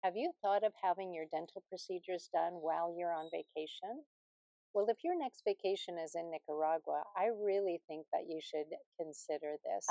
Have you thought of having your dental procedures done while you're on vacation? Well, if your next vacation is in Nicaragua, I really think that you should consider this.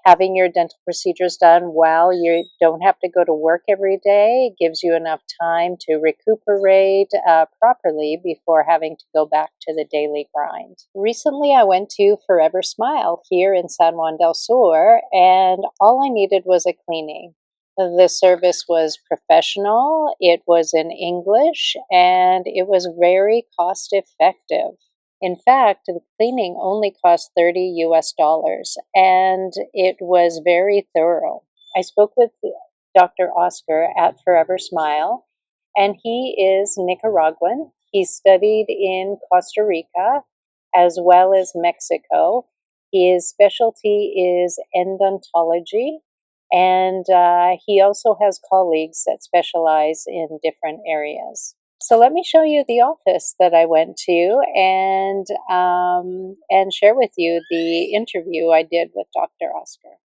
Having your dental procedures done while you don't have to go to work every day gives you enough time to recuperate properly before having to go back to the daily grind. Recently, I went to Forever Smile here in San Juan del Sur, and all I needed was a cleaning. The service was professional, it was in English, and it was very cost effective. In fact, the cleaning only cost 30 US dollars, and it was very thorough. I spoke with Dr. Oscar at Forever Smile, and he is Nicaraguan. He studied in Costa Rica as well as Mexico. His specialty is endodontology, and he also has colleagues that specialize in different areas. So let me show you the office that I went to and share with you the interview I did with Dr. Oscar.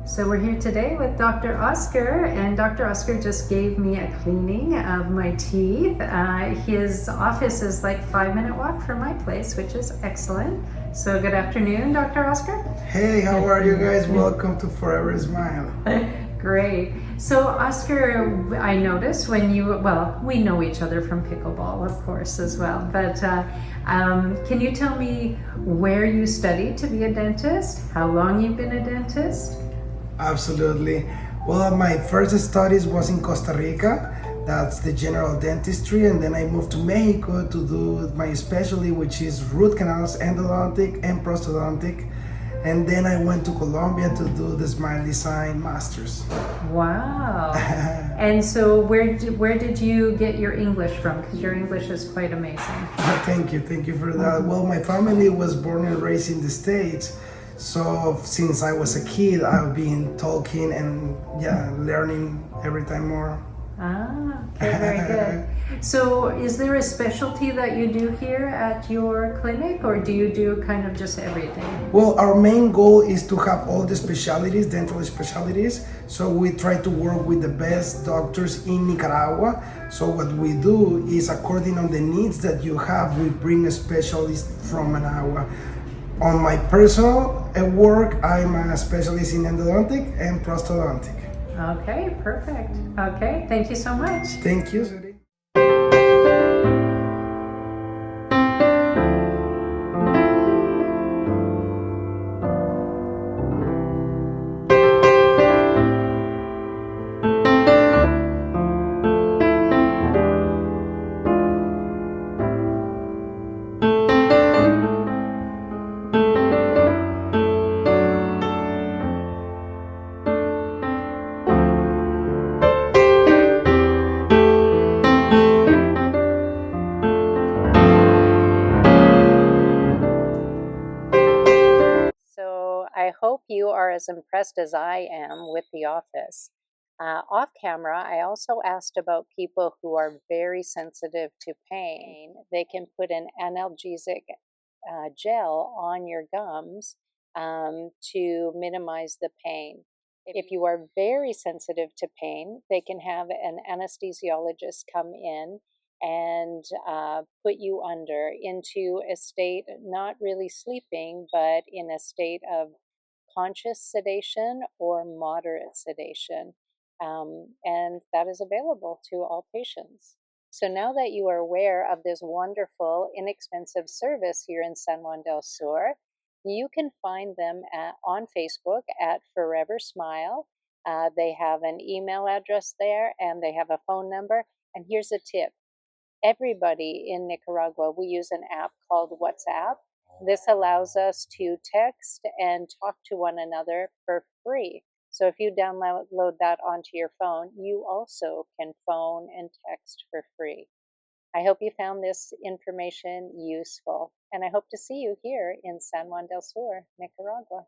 So we're here today with Dr. Oscar, and Dr. Oscar just gave me a cleaning of my teeth. His office is like 5-minute walk from my place, which is excellent. So good afternoon, Dr. Oscar. Hey, how are you guys? Welcome to Forever Smile. Great. So Oscar, I noticed when we know each other from pickleball, of course, as well. But can you tell me where you studied to be a dentist? How long you've been a dentist? Absolutely. Well, my first studies was in Costa Rica. That's the general dentistry, and then I moved to Mexico to do my specialty, which is root canals, endodontic, and prosthodontic. And then I went to Colombia to do the Smile Design Masters. Wow. And so where did you get your English from? Because your English is quite amazing. Thank you for that. Well, my family was born and raised in the States. So since I was a kid, I've been talking and learning every time more. Okay, very good. So is there a specialty that you do here at your clinic, or do you do kind of just everything? Well, our main goal is to have all the specialties, dental specialties. So we try to work with the best doctors in Nicaragua. So what we do is, according on the needs that you have, we bring a specialist from an hour. On my personal work, I'm a specialist in endodontic and prosthodontic. Okay, perfect. Okay, thank you so much. Thank you, Suri. So I hope you are as impressed as I am with the office. Off camera, I also asked about people who are very sensitive to pain. They can put an analgesic gel on your gums to minimize the pain. If you are very sensitive to pain, they can have an anesthesiologist come in and put you under into a state, not really sleeping, but in a state of conscious sedation or moderate sedation. And that is available to all patients. So now that you are aware of this wonderful, inexpensive service here in San Juan del Sur, you can find them on Facebook at Forever Smile. They have an email address there and they have a phone number. And here's a tip: everybody in Nicaragua, we use an app called WhatsApp. This allows us to text and talk to one another for free. So if you download that onto your phone, you also can phone and text for free. I hope you found this information useful, and I hope to see you here in San Juan del Sur, Nicaragua.